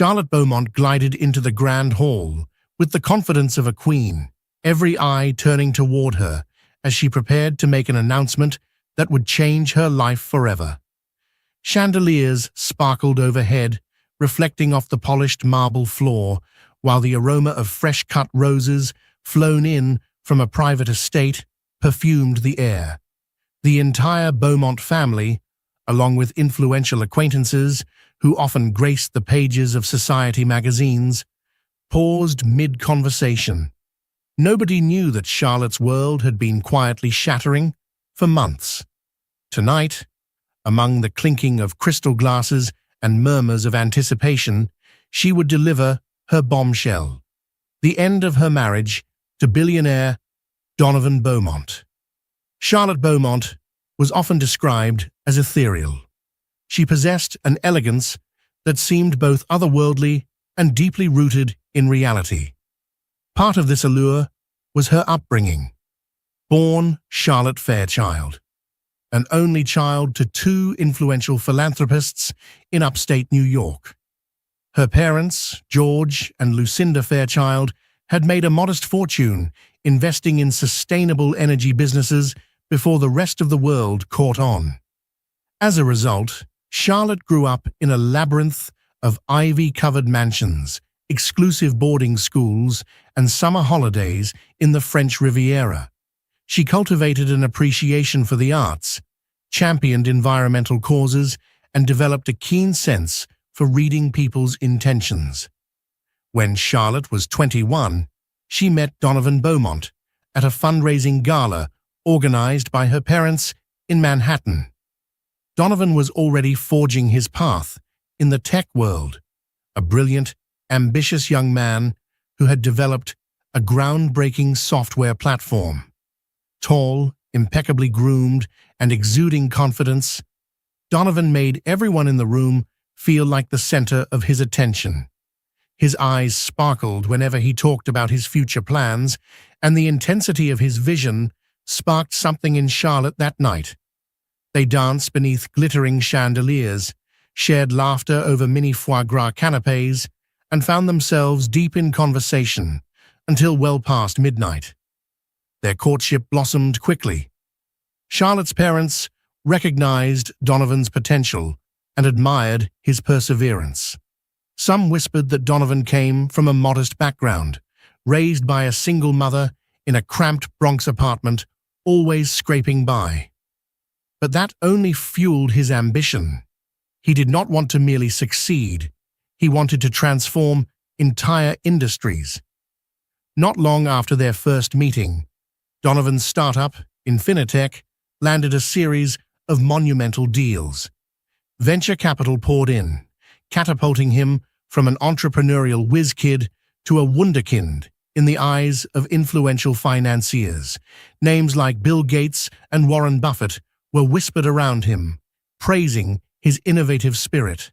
Charlotte Beaumont glided into the grand hall with the confidence of a queen, every eye turning toward her as she prepared to make an announcement that would change her life forever. Chandeliers sparkled overhead, reflecting off the polished marble floor, while the aroma of fresh-cut roses, flown in from a private estate, perfumed the air. The entire Beaumont family, along with influential acquaintances who often graced the pages of society magazines, paused mid-conversation. Nobody knew that Charlotte's world had been quietly shattering for months. Tonight, among the clinking of crystal glasses and murmurs of anticipation, she would deliver her bombshell, the end of her marriage to billionaire Donovan Beaumont. Charlotte Beaumont was often described as ethereal. She possessed an elegance that seemed both otherworldly and deeply rooted in reality. Part of this allure was her upbringing. Born Charlotte Fairchild, an only child to two influential philanthropists in upstate New York. Her parents, George and Lucinda Fairchild, had made a modest fortune investing in sustainable energy businesses before the rest of the world caught on. As a result, Charlotte grew up in a labyrinth of ivy-covered mansions, exclusive boarding schools, and summer holidays in the French Riviera. She cultivated an appreciation for the arts, championed environmental causes, and developed a keen sense for reading people's intentions. When Charlotte was 21, she met Donovan Beaumont at a fundraising gala organized by her parents in Manhattan. Donovan was already forging his path in the tech world, a brilliant, ambitious young man who had developed a groundbreaking software platform. Tall, impeccably groomed, and exuding confidence, Donovan made everyone in the room feel like the center of his attention. His eyes sparkled whenever he talked about his future plans, and the intensity of his vision sparked something in Charlotte that night. They danced beneath glittering chandeliers, shared laughter over mini foie gras canapés, and found themselves deep in conversation until well past midnight. Their courtship blossomed quickly. Charlotte's parents recognized Donovan's potential and admired his perseverance. Some whispered that Donovan came from a modest background, raised by a single mother in a cramped Bronx apartment, always scraping by. But that only fueled his ambition. He did not want to merely succeed. He wanted to transform entire industries. Not long after their first meeting, Donovan's startup, Infinitech, landed a series of monumental deals. Venture capital poured in, catapulting him from an entrepreneurial whiz-kid to a wunderkind in the eyes of influential financiers. Names like Bill Gates and Warren Buffett were whispered around him, praising his innovative spirit.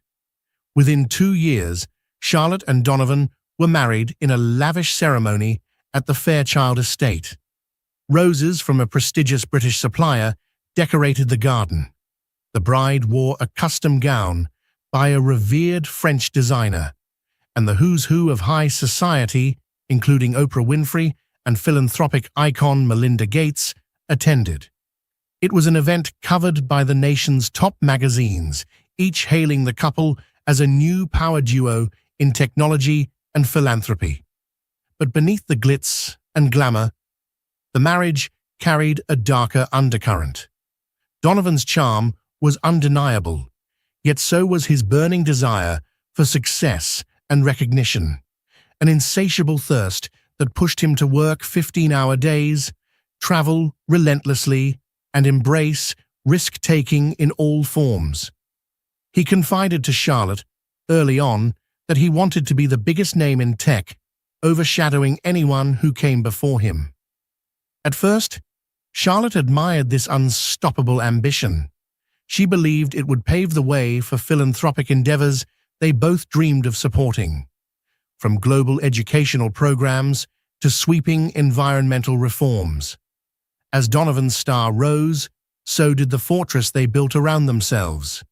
Within 2 years, Charlotte and Donovan were married in a lavish ceremony at the Fairchild estate. Roses from a prestigious British supplier decorated the garden. The bride wore a custom gown by a revered French designer, and the who's who of high society, including Oprah Winfrey and philanthropic icon Melinda Gates, attended. It was an event covered by the nation's top magazines, each hailing the couple as a new power duo in technology and philanthropy. But beneath the glitz and glamour, the marriage carried a darker undercurrent. Donovan's charm was undeniable, yet so was his burning desire for success and recognition, an insatiable thirst that pushed him to work 15-hour days, travel relentlessly, and embrace risk-taking in all forms. He confided to Charlotte early on that he wanted to be the biggest name in tech, overshadowing anyone who came before him. At first, Charlotte admired this unstoppable ambition. She believed it would pave the way for philanthropic endeavors they both dreamed of supporting, from global educational programs to sweeping environmental reforms. As Donovan's star rose, so did the fortress they built around themselves.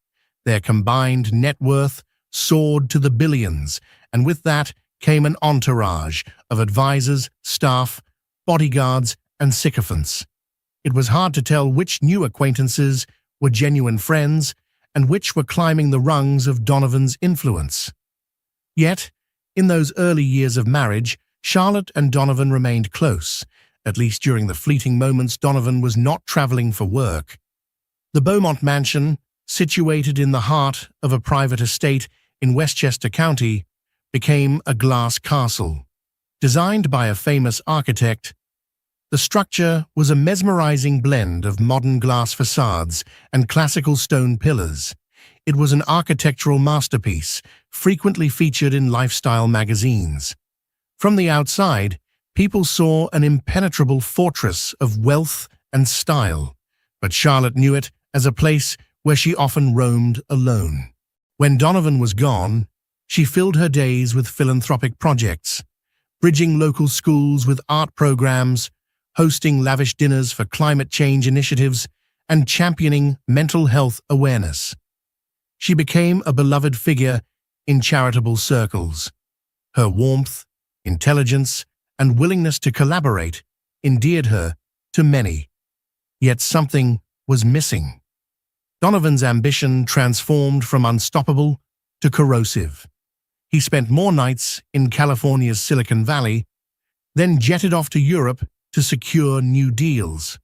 Their combined net worth soared to the billions, and with that came an entourage of advisors, staff, bodyguards, and sycophants. It was hard to tell which new acquaintances were genuine friends and which were climbing the rungs of Donovan's influence. Yet, in those early years of marriage, Charlotte and Donovan remained close, at least during the fleeting moments Donovan was not traveling for work. The Beaumont mansion, situated in the heart of a private estate in Westchester County, became a glass castle. Designed by a famous architect, the structure was a mesmerizing blend of modern glass facades and classical stone pillars. It was an architectural masterpiece, frequently featured in lifestyle magazines. From the outside, people saw an impenetrable fortress of wealth and style, but Charlotte knew it as a place where she often roamed alone. When Donovan was gone, she filled her days with philanthropic projects, bridging local schools with art programs, hosting lavish dinners for climate change initiatives, and championing mental health awareness. She became a beloved figure in charitable circles. Her warmth, intelligence, and willingness to collaborate endeared her to many. Yet something was missing. Donovan's ambition transformed from unstoppable to corrosive. He spent more nights in California's Silicon Valley, then jetted off to Europe to secure new deals.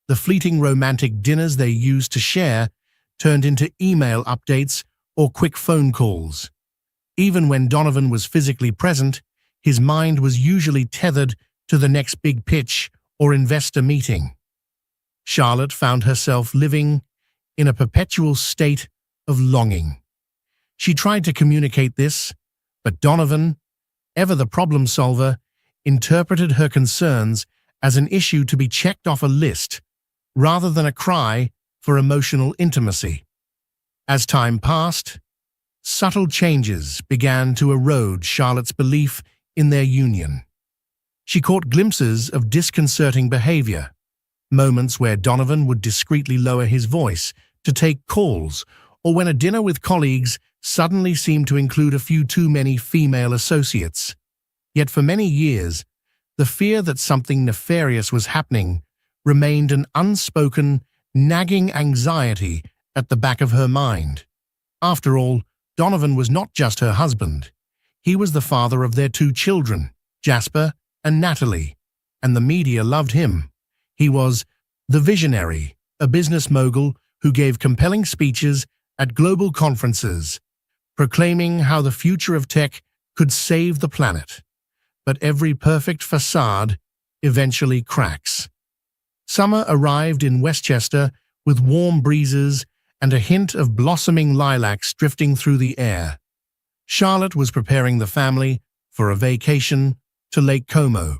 The fleeting romantic dinners they used to share turned into email updates or quick phone calls. Even when Donovan was physically present, his mind was usually tethered to the next big pitch or investor meeting. Charlotte found herself living in a perpetual state of longing. She tried to communicate this, but Donovan, ever the problem solver, interpreted her concerns as an issue to be checked off a list rather than a cry for emotional intimacy. As time passed, subtle changes began to erode Charlotte's belief in their union. She caught glimpses of disconcerting behavior, moments where Donovan would discreetly lower his voice to take calls, or when a dinner with colleagues suddenly seemed to include a few too many female associates. Yet for many years, the fear that something nefarious was happening remained an unspoken, nagging anxiety at the back of her mind. After all, Donovan was not just her husband. He was the father of their two children, Jasper and Natalie, and the media loved him. He was the Visionary, a business mogul who gave compelling speeches at global conferences, proclaiming how the future of tech could save the planet. But every perfect facade eventually cracks. Summer arrived in Westchester with warm breezes and a hint of blossoming lilacs drifting through the air. Charlotte was preparing the family for a vacation to Lake Como,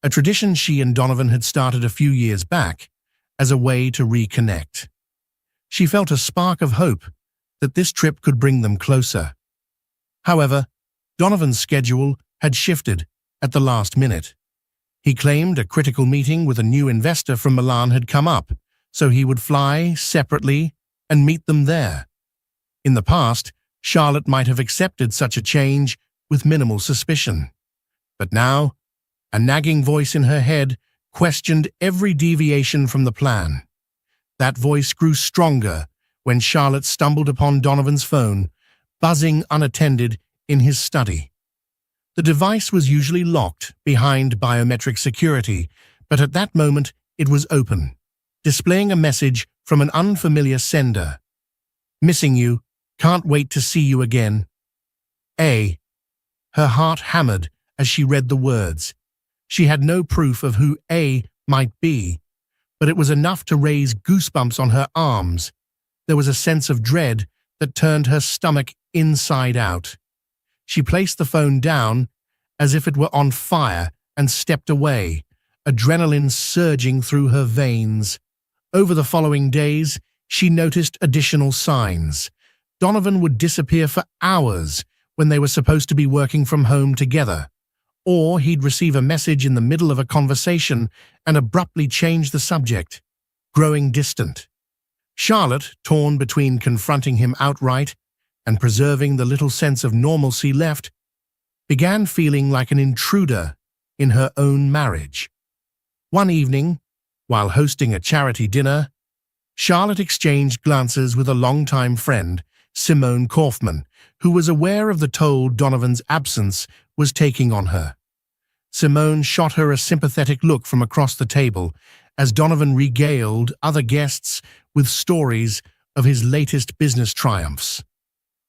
a tradition she and Donovan had started a few years back as a way to reconnect. She felt a spark of hope that this trip could bring them closer. However, Donovan's schedule had shifted at the last minute. He claimed a critical meeting with a new investor from Milan had come up, so he would fly separately and meet them there. In the past, Charlotte might have accepted such a change with minimal suspicion. But now, a nagging voice in her head questioned every deviation from the plan. That voice grew stronger when Charlotte stumbled upon Donovan's phone, buzzing unattended in his study. The device was usually locked behind biometric security, but at that moment it was open, displaying a message from an unfamiliar sender. "Missing you. Can't wait to see you again. A." Her heart hammered as she read the words. She had no proof of who A might be, but it was enough to raise goosebumps on her arms. There was a sense of dread that turned her stomach inside out. She placed the phone down as if it were on fire and stepped away, adrenaline surging through her veins. Over the following days, she noticed additional signs. Donovan would disappear for hours when they were supposed to be working from home together, or he'd receive a message in the middle of a conversation and abruptly change the subject, growing distant. Charlotte, torn between confronting him outright and preserving the little sense of normalcy left, began feeling like an intruder in her own marriage. One evening, while hosting a charity dinner, Charlotte exchanged glances with a longtime friend, Simone Kaufman, who was aware of the toll Donovan's absence was taking on her. Simone shot her a sympathetic look from across the table as Donovan regaled other guests with stories of his latest business triumphs.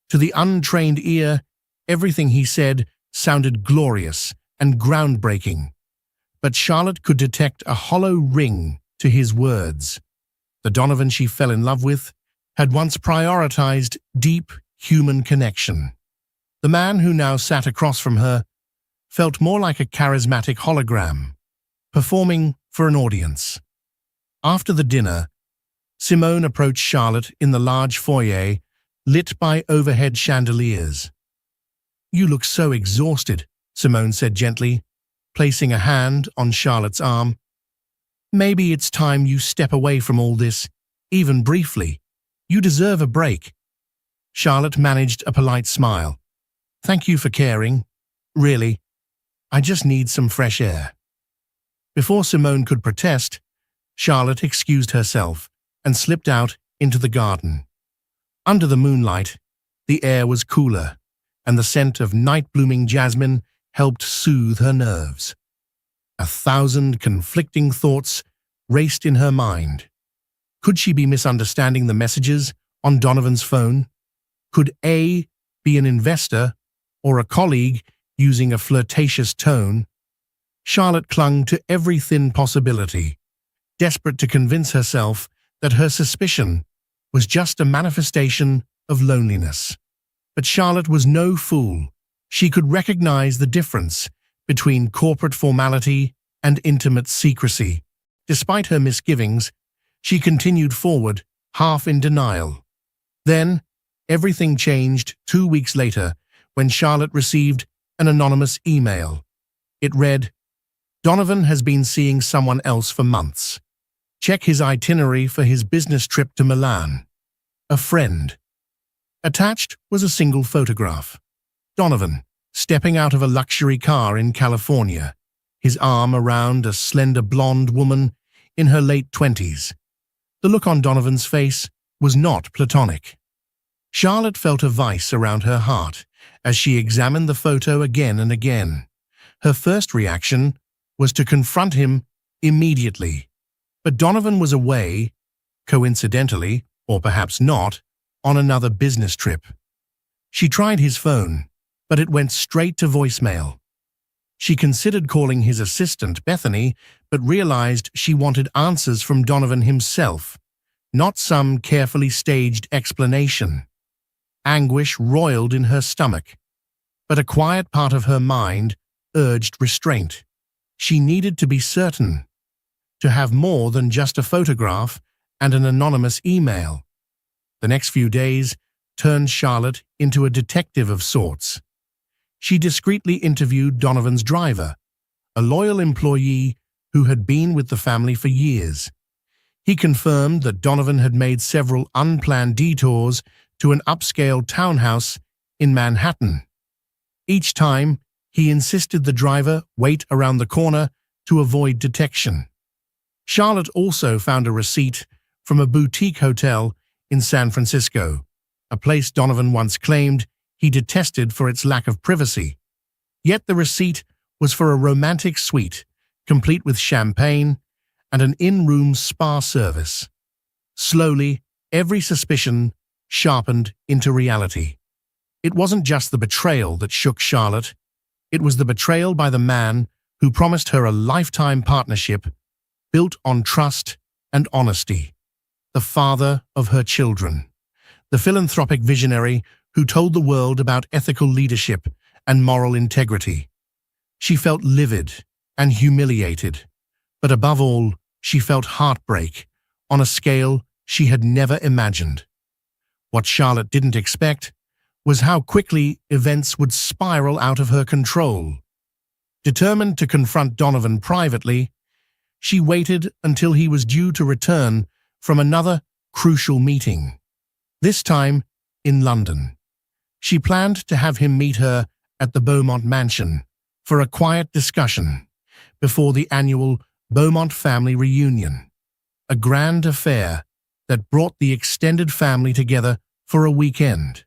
To the untrained ear, everything he said sounded glorious and groundbreaking, but Charlotte could detect a hollow ring to his words. The Donovan she fell in love with had once prioritized deep human connection. The man who now sat across from her felt more like a charismatic hologram, performing for an audience. After the dinner, Simone approached Charlotte in the large foyer, lit by overhead chandeliers. "You look so exhausted," Simone said gently, placing a hand on Charlotte's arm. "Maybe it's time you step away from all this, even briefly. You deserve a break." Charlotte managed a polite smile. "Thank you for caring. Really, I just need some fresh air." Before Simone could protest, Charlotte excused herself and slipped out into the garden. Under the moonlight, the air was cooler, and the scent of night-blooming jasmine helped soothe her nerves. 1,000 conflicting thoughts raced in her mind. Could she be misunderstanding the messages on Donovan's phone? Could A be an investor or a colleague using a flirtatious tone? Charlotte clung to every thin possibility, desperate to convince herself that her suspicion was just a manifestation of loneliness. But Charlotte was no fool. She could recognize the difference between corporate formality and intimate secrecy. Despite her misgivings, she continued forward, half in denial. Then, everything changed 2 weeks later when Charlotte received an anonymous email. It read, "Donovan has been seeing someone else for months. Check his itinerary for his business trip to Milan. A friend." Attached was a single photograph. Donovan, stepping out of a luxury car in California, his arm around a slender blonde woman in her late 20s. The look on Donovan's face was not platonic. Charlotte felt a vice around her heart as she examined the photo again and again. Her first reaction was to confront him immediately. But Donovan was away, coincidentally, or perhaps not, on another business trip. She tried his phone, but it went straight to voicemail. She considered calling his assistant, Bethany, but realized she wanted answers from Donovan himself, not some carefully staged explanation. Anguish roiled in her stomach, but a quiet part of her mind urged restraint. She needed to be certain, to have more than just a photograph and an anonymous email. The next few days turned Charlotte into a detective of sorts. She discreetly interviewed Donovan's driver, a loyal employee who had been with the family for years. He confirmed that Donovan had made several unplanned detours to an upscale townhouse in Manhattan. Each time, he insisted the driver wait around the corner to avoid detection. Charlotte also found a receipt from a boutique hotel in San Francisco, a place Donovan once claimed he detested for its lack of privacy. Yet the receipt was for a romantic suite, complete with champagne and an in-room spa service. Slowly, every suspicion sharpened into reality. It wasn't just the betrayal that shook Charlotte. It was the betrayal by the man who promised her a lifetime partnership built on trust and honesty. The father of her children. The philanthropic visionary who told the world about ethical leadership and moral integrity. She felt livid and humiliated, but above all, she felt heartbreak on a scale she had never imagined. What Charlotte didn't expect was how quickly events would spiral out of her control. Determined to confront Donovan privately, she waited until he was due to return from another crucial meeting, this time in London. She planned to have him meet her at the Beaumont mansion for a quiet discussion before the annual Beaumont family reunion, a grand affair that brought the extended family together for a weekend.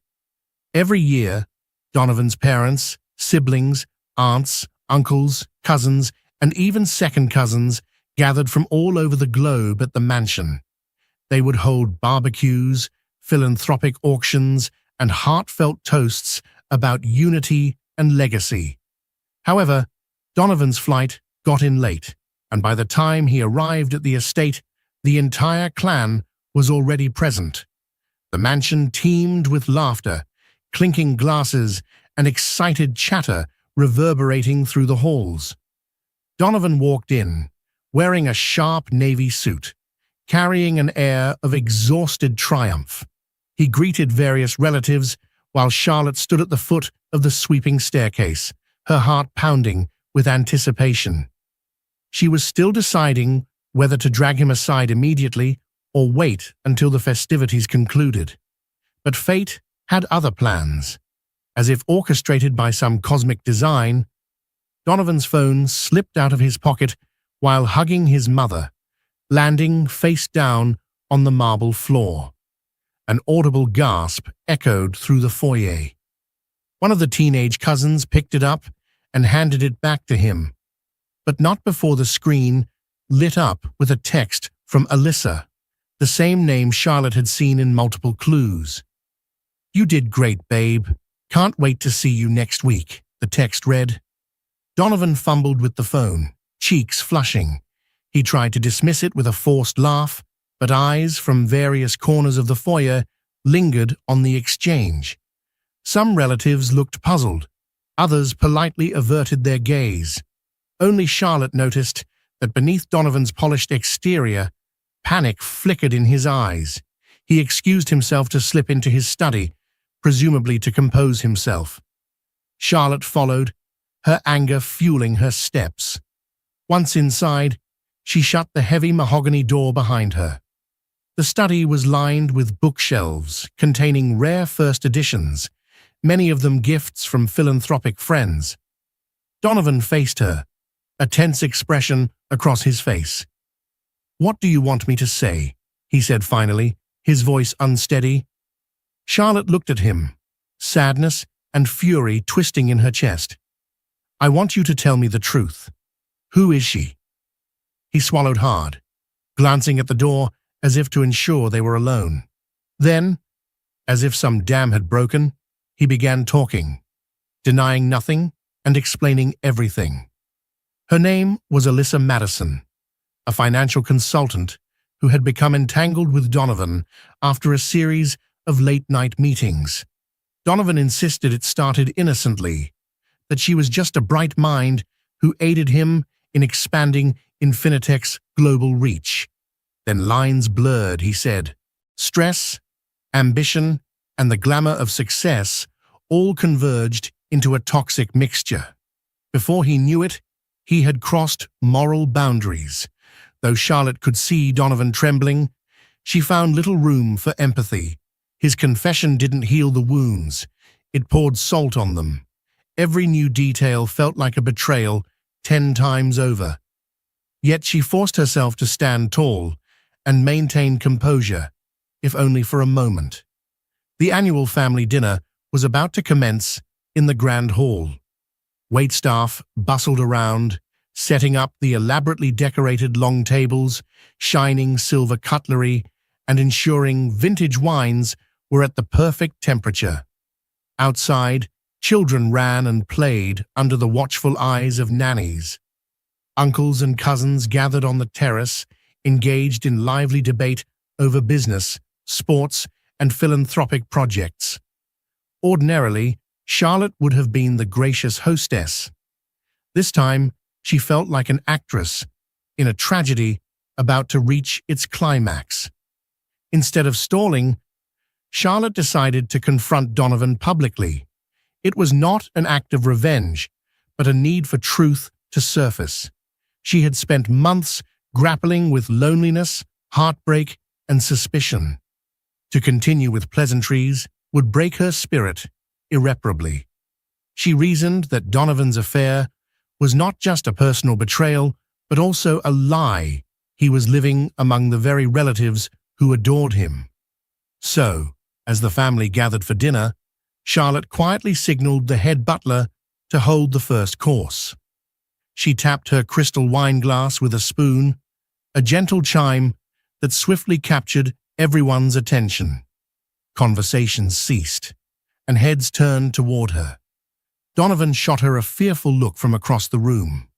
Every year, Donovan's parents, siblings, aunts, uncles, cousins, and even second cousins gathered from all over the globe at the mansion. They would hold barbecues, philanthropic auctions, and heartfelt toasts about unity and legacy. However, Donovan's flight got in late, and by the time he arrived at the estate, the entire clan was already present. The mansion teemed with laughter, clinking glasses, and excited chatter reverberating through the halls. Donovan walked in, wearing a sharp navy suit, carrying an air of exhausted triumph. He greeted various relatives while Charlotte stood at the foot of the sweeping staircase, her heart pounding with anticipation. She was still deciding whether to drag him aside immediately or wait until the festivities concluded. But fate had other plans. As if orchestrated by some cosmic design, Donovan's phone slipped out of his pocket while hugging his mother, landing face down on the marble floor. An audible gasp echoed through the foyer. One of the teenage cousins picked it up and handed it back to him, but not before the screen lit up with a text from Alyssa, the same name Charlotte had seen in multiple clues. "You did great, babe. Can't wait to see you next week," the text read. Donovan fumbled with the phone, cheeks flushing. He tried to dismiss it with a forced laugh, but eyes from various corners of the foyer lingered on the exchange. Some relatives looked puzzled, others politely averted their gaze. Only Charlotte noticed that beneath Donovan's polished exterior, panic flickered in his eyes. He excused himself to slip into his study, presumably to compose himself. Charlotte followed, her anger fueling her steps. Once inside, she shut the heavy mahogany door behind her. The study was lined with bookshelves containing rare first editions, many of them gifts from philanthropic friends. Donovan faced her, a tense expression across his face. "What do you want me to say?" he said finally, his voice unsteady. Charlotte looked at him, sadness and fury twisting in her chest. "I want you to tell me the truth. Who is she?" He swallowed hard, glancing at the door as if to ensure they were alone. Then, as if some dam had broken, he began talking, denying nothing and explaining everything. Her name was Alyssa Madison, a financial consultant who had become entangled with Donovan after a series of late-night meetings. Donovan insisted it started innocently, that she was just a bright mind who aided him in expanding Infinitech's global reach. Then lines blurred, he said. Stress, ambition, and the glamour of success all converged into a toxic mixture. Before he knew it, he had crossed moral boundaries. Though Charlotte could see Donovan trembling, she found little room for empathy. His confession didn't heal the wounds. It poured salt on them. Every new detail felt like a betrayal 10 times over. Yet she forced herself to stand tall and maintain composure, if only for a moment. The annual family dinner was about to commence in the grand hall. Waitstaff bustled around, setting up the elaborately decorated long tables, shining silver cutlery, and ensuring vintage wines were at the perfect temperature. Outside, children ran and played under the watchful eyes of nannies. Uncles and cousins gathered on the terrace, engaged in lively debate over business, sports, and philanthropic projects. Ordinarily, Charlotte would have been the gracious hostess. This time, she felt like an actress in a tragedy about to reach its climax. Instead of stalling, Charlotte decided to confront Donovan publicly. It was not an act of revenge, but a need for truth to surface. She had spent months grappling with loneliness, heartbreak, and suspicion. To continue with pleasantries would break her spirit, irreparably. She reasoned that Donovan's affair was not just a personal betrayal, but also a lie he was living among the very relatives who adored him. So, as the family gathered for dinner, Charlotte quietly signaled the head butler to hold the first course. She tapped her crystal wine glass with a spoon, a gentle chime that swiftly captured everyone's attention. Conversations ceased, and heads turned toward her. Donovan shot her a fearful look from across the room.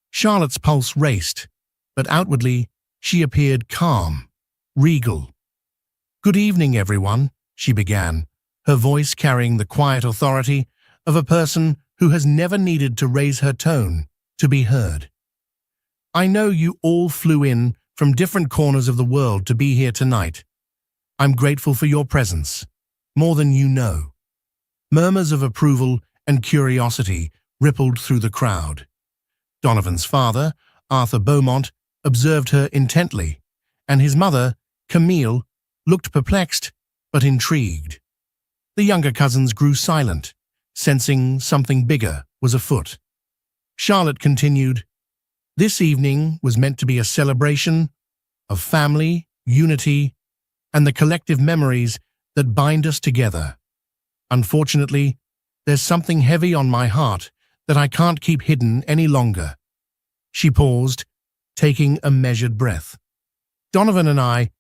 Charlotte's pulse raced, but outwardly she appeared calm, regal. "Good evening, everyone," she began, her voice carrying the quiet authority of a person who has never needed to raise her tone to be heard. "I know you all flew in from different corners of the world to be here tonight. I'm grateful for your presence, more than you know." Murmurs of approval and curiosity rippled through the crowd. Donovan's father, Arthur Beaumont, observed her intently, and his mother, Camille, looked perplexed but intrigued. The younger cousins grew silent, sensing something bigger was afoot. Charlotte continued, "This evening was meant to be a celebration of family, unity, and the collective memories that bind us together. Unfortunately, there's something heavy on my heart that I can't keep hidden any longer." She paused, taking a measured breath. "Donovan and I,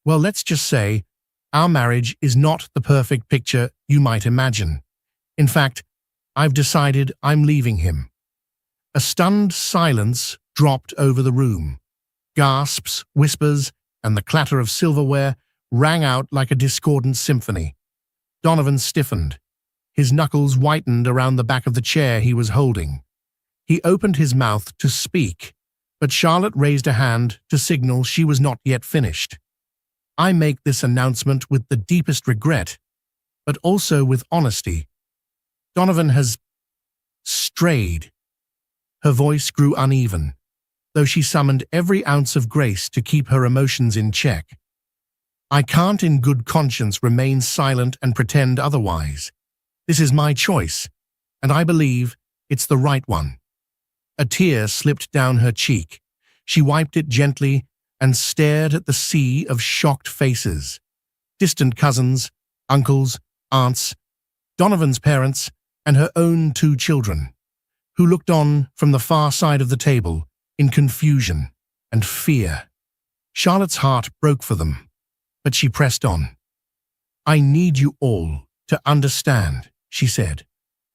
well, let's just say, our marriage is not the perfect picture you might imagine. In fact, I've decided I'm leaving him." A stunned silence dropped over the room. Gasps, whispers, and the clatter of silverware rang out like a discordant symphony. Donovan stiffened. His knuckles whitened around the back of the chair he was holding. He opened his mouth to speak, but Charlotte raised a hand to signal she was not yet finished. "I make this announcement with the deepest regret, but also with honesty. Donovan has strayed." Her voice grew uneven, though she summoned every ounce of grace to keep her emotions in check. "I can't in good conscience remain silent and pretend otherwise. This is my choice, and I believe it's the right one." A tear slipped down her cheek. She wiped it gently and stared at the sea of shocked faces. Distant cousins, uncles, aunts, Donovan's parents, and her own 2 children, who looked on from the far side of the table in confusion and fear. Charlotte's heart broke for them, but she pressed on. "I need you all to understand," she said,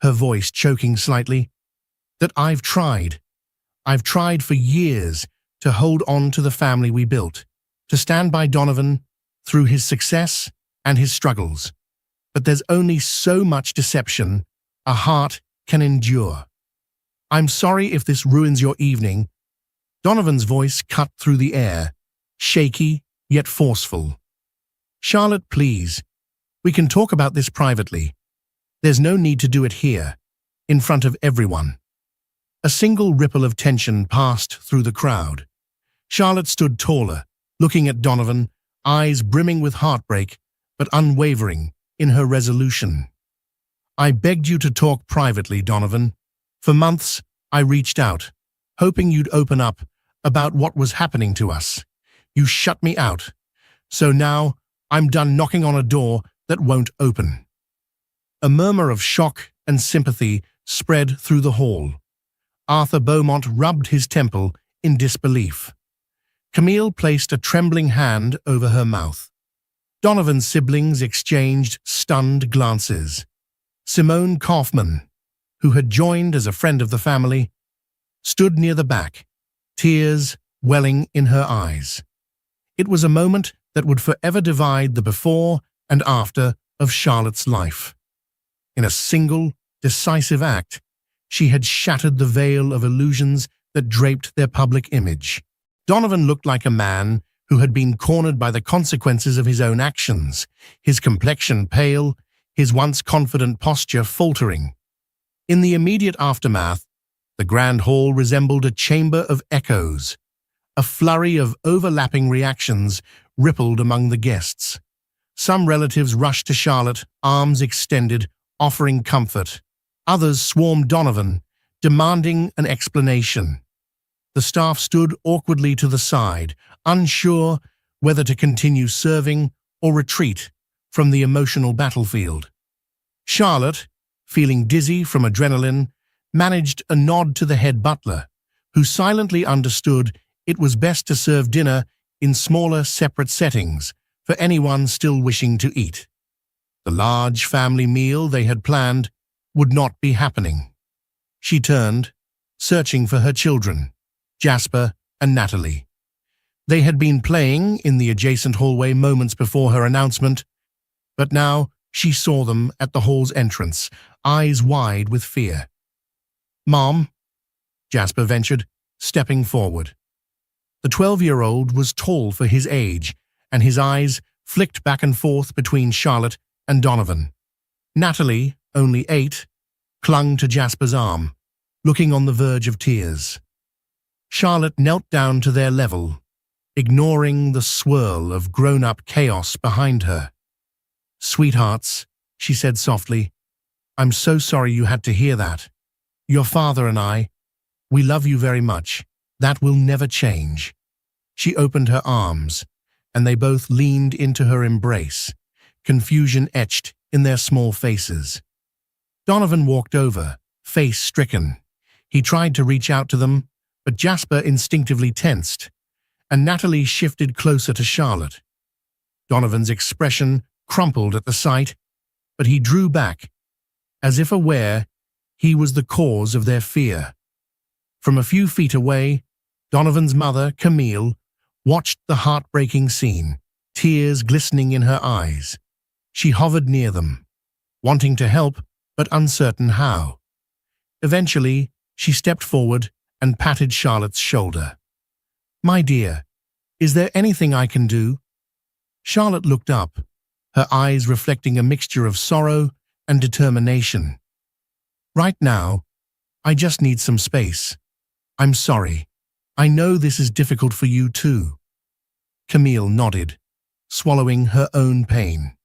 her voice choking slightly, "that I've tried for years to hold on to the family we built, to stand by Donovan through his success and his struggles. But there's only so much deception a heart can endure. I'm sorry if this ruins your evening." Donovan's voice cut through the air, shaky yet forceful. "Charlotte, please, we can talk about this privately. There's no need to do it here, in front of everyone." A single ripple of tension passed through the crowd. Charlotte stood taller, looking at Donovan, eyes brimming with heartbreak, but unwavering in her resolution. "I begged you to talk privately, Donovan. For months, I reached out, hoping you'd open up about what was happening to us. You shut me out. So now, I'm done knocking on a door that won't open." A murmur of shock and sympathy spread through the hall. Arthur Beaumont rubbed his temple in disbelief. Camille placed a trembling hand over her mouth. Donovan's siblings exchanged stunned glances. Simone Kaufman, who had joined as a friend of the family, stood near the back, tears welling in her eyes. It was a moment that would forever divide the before and after of Charlotte's life. In a single, decisive act, she had shattered the veil of illusions that draped their public image. Donovan looked like a man who had been cornered by the consequences of his own actions, his complexion pale, his once confident posture faltering. In the immediate aftermath, the grand hall resembled a chamber of echoes. A flurry of overlapping reactions rippled among the guests. Some relatives rushed to Charlotte, arms extended, offering comfort. Others swarmed Donovan, demanding an explanation. The staff stood awkwardly to the side, unsure whether to continue serving or retreat from the emotional battlefield. Charlotte, feeling dizzy from adrenaline, managed a nod to the head butler, who silently understood it was best to serve dinner in smaller, separate settings for anyone still wishing to eat. The large family meal they had planned would not be happening. She turned, searching for her children, Jasper and Natalie. They had been playing in the adjacent hallway moments before her announcement, but now she saw them at the hall's entrance, eyes wide with fear. "Mom," Jasper ventured, stepping forward. The 12-year-old was tall for his age, and his eyes flicked back and forth between Charlotte and Donovan. Natalie, only 8, clung to Jasper's arm, looking on the verge of tears. Charlotte knelt down to their level, ignoring the swirl of grown-up chaos behind her. "Sweethearts," she said softly, "I'm so sorry you had to hear that. Your father and I, we love you very much. That will never change." She opened her arms, and they both leaned into her embrace, confusion etched in their small faces. Donovan walked over, face stricken. He tried to reach out to them, but Jasper instinctively tensed, and Natalie shifted closer to Charlotte. Donovan's expression crumpled at the sight, but he drew back, as if aware he was the cause of their fear. From a few feet away, Donovan's mother, Camille, watched the heartbreaking scene, tears glistening in her eyes. She hovered near them, wanting to help but uncertain how. Eventually, she stepped forward and patted Charlotte's shoulder. "My dear, is there anything I can do?" Charlotte looked up, her eyes reflecting a mixture of sorrow and determination. "Right now, I just need some space. I'm sorry. I know this is difficult for you too." Camille nodded, swallowing her own pain.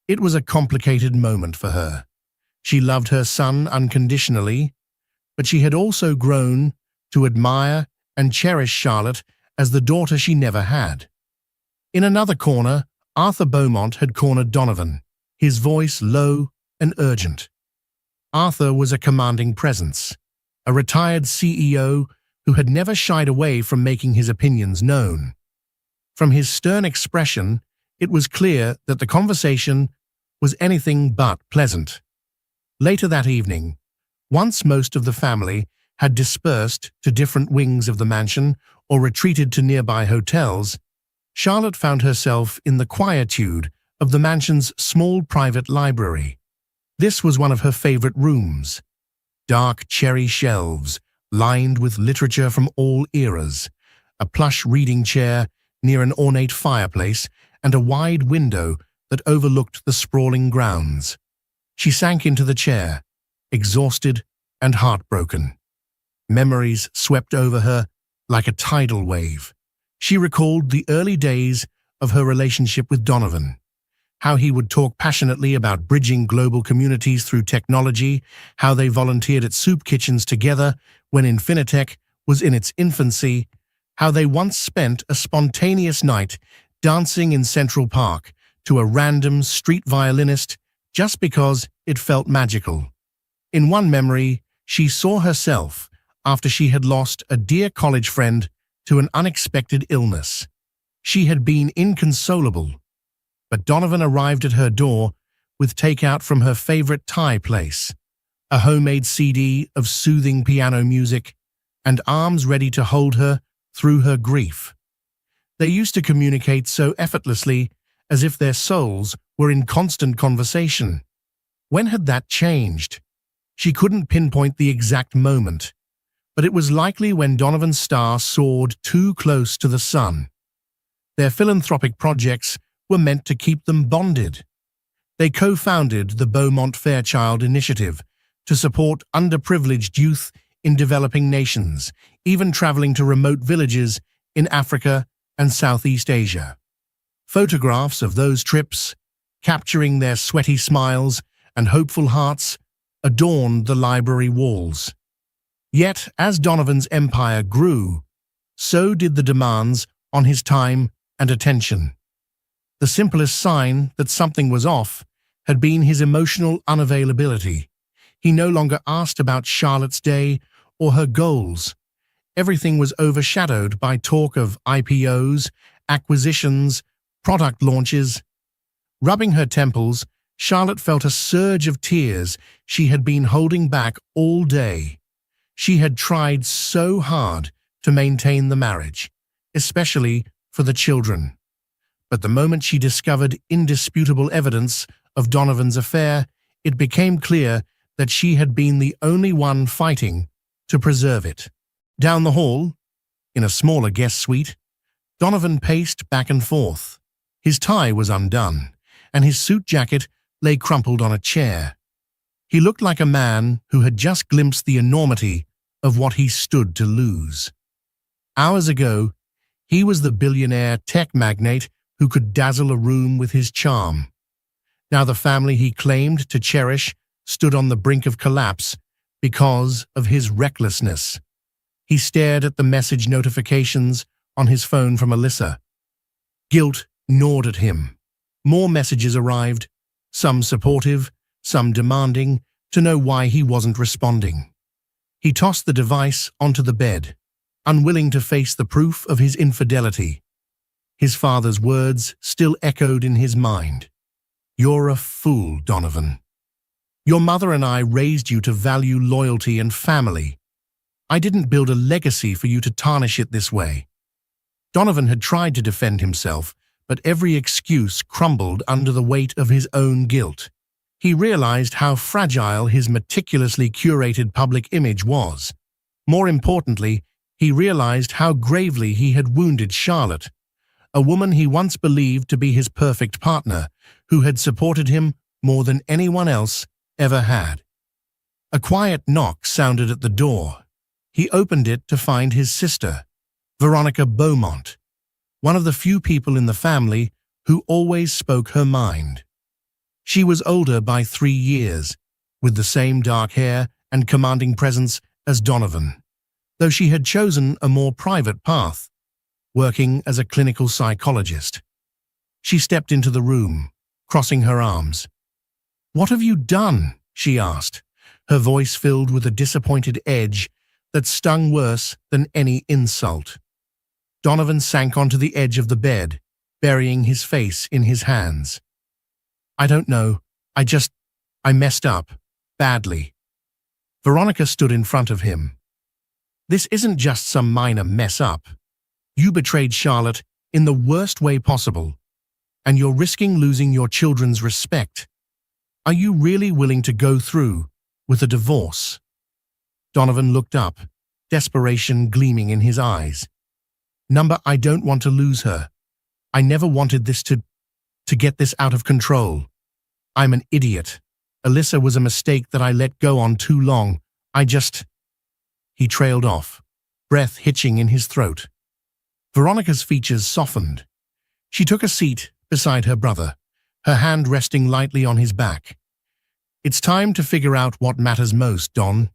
It was a complicated moment for her. She loved her son unconditionally, but she had also grown to admire and cherish Charlotte as the daughter she never had. In another corner, Arthur Beaumont had cornered Donovan, his voice low and urgent. Arthur was a commanding presence, a retired CEO who had never shied away from making his opinions known. From his stern expression, it was clear that the conversation was anything but pleasant. Later that evening, once most of the family had dispersed to different wings of the mansion or retreated to nearby hotels, Charlotte found herself in the quietude of the mansion's small private library. This was one of her favorite rooms. Dark cherry shelves, lined with literature from all eras, a plush reading chair near an ornate fireplace, and a wide window that overlooked the sprawling grounds. She sank into the chair, exhausted and heartbroken. Memories swept over her like a tidal wave. She recalled the early days of her relationship with Donovan, how he would talk passionately about bridging global communities through technology, how they volunteered at soup kitchens together when Infinitech was in its infancy, how they once spent a spontaneous night dancing in Central Park to a random street violinist just because it felt magical. In one memory, she saw herself after she had lost a dear college friend to an unexpected illness. She had been inconsolable, but Donovan arrived at her door with takeout from her favorite Thai place, a homemade CD of soothing piano music, and arms ready to hold her through her grief. They used to communicate so effortlessly, as if their souls were in constant conversation. When had that changed? She couldn't pinpoint the exact moment, but it was likely when Donovan's star soared too close to the sun. Their philanthropic projects were meant to keep them bonded. They co-founded the Beaumont Fairchild Initiative to support underprivileged youth in developing nations, even traveling to remote villages in Africa and Southeast Asia. Photographs of those trips, capturing their sweaty smiles and hopeful hearts adorned the library walls. Yet, as Donovan's empire grew, so did the demands on his time and attention. The simplest sign that something was off had been his emotional unavailability. He no longer asked about Charlotte's day or her goals. Everything was overshadowed by talk of IPOs, acquisitions, product launches. Rubbing her temples, Charlotte felt a surge of tears she had been holding back all day. She had tried so hard to maintain the marriage, especially for the children. But the moment she discovered indisputable evidence of Donovan's affair, it became clear that she had been the only one fighting to preserve it. Down the hall, in a smaller guest suite, Donovan paced back and forth. His tie was undone, and his suit jacket lay crumpled on a chair. He looked like a man who had just glimpsed the enormity of what he stood to lose. Hours ago, he was the billionaire tech magnate who could dazzle a room with his charm. Now the family he claimed to cherish stood on the brink of collapse because of his recklessness. He stared at the message notifications on his phone from Alyssa. Guilt gnawed at him. More messages arrived, some supportive, some demanding, to know why he wasn't responding. He tossed the device onto the bed, unwilling to face the proof of his infidelity. His father's words still echoed in his mind. "You're a fool, Donovan. Your mother and I raised you to value loyalty and family. I didn't build a legacy for you to tarnish it this way." Donovan had tried to defend himself, but every excuse crumbled under the weight of his own guilt. He realized how fragile his meticulously curated public image was. More importantly, he realized how gravely he had wounded Charlotte, a woman he once believed to be his perfect partner, who had supported him more than anyone else ever had. A quiet knock sounded at the door. He opened it to find his sister, Veronica Beaumont, one of the few people in the family who always spoke her mind. She was older by 3 years, with the same dark hair and commanding presence as Donovan, though she had chosen a more private path, working as a clinical psychologist. She stepped into the room, crossing her arms. "What have you done?" she asked, her voice filled with a disappointed edge that stung worse than any insult. Donovan sank onto the edge of the bed, burying his face in his hands. "I don't know. I messed up. Badly." Veronica stood in front of him. "This isn't just some minor mess up. You betrayed Charlotte in the worst way possible, and you're risking losing your children's respect. Are you really willing to go through with a divorce?" Donovan looked up, desperation gleaming in his eyes. I don't want to lose her. I never wanted this to get this out of control. I'm an idiot. Alyssa was a mistake that I let go on too long. He trailed off, breath hitching in his throat. Veronica's features softened. She took a seat beside her brother, her hand resting lightly on his back. "It's time to figure out what matters most, Don.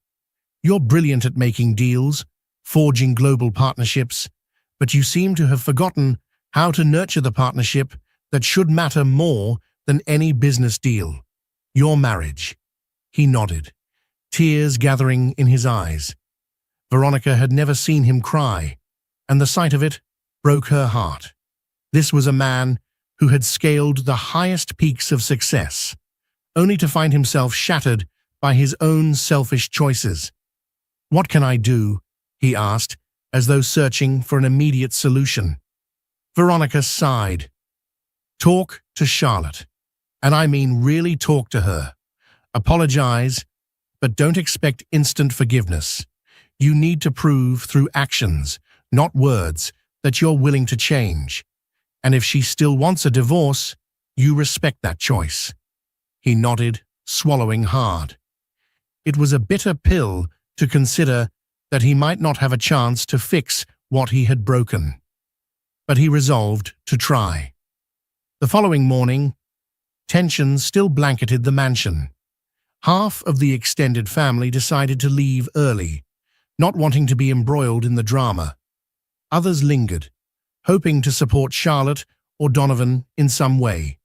You're brilliant at making deals, forging global partnerships, but you seem to have forgotten how to nurture the partnership that should matter more than any business deal. Your marriage." He nodded, tears gathering in his eyes. Veronica had never seen him cry, and the sight of it broke her heart. This was a man who had scaled the highest peaks of success, only to find himself shattered by his own selfish choices. "What can I do?" he asked, as though searching for an immediate solution. Veronica sighed. "Talk to Charlotte. And I mean really talk to her. Apologize, but don't expect instant forgiveness. You need to prove through actions, not words, that you're willing to change. And if she still wants a divorce, you respect that choice." He nodded, swallowing hard. It was a bitter pill to consider that he might not have a chance to fix what he had broken. But he resolved to try. The following morning, tension still blanketed the mansion. Half of the extended family decided to leave early, not wanting to be embroiled in the drama. Others lingered, hoping to support Charlotte or Donovan in some way.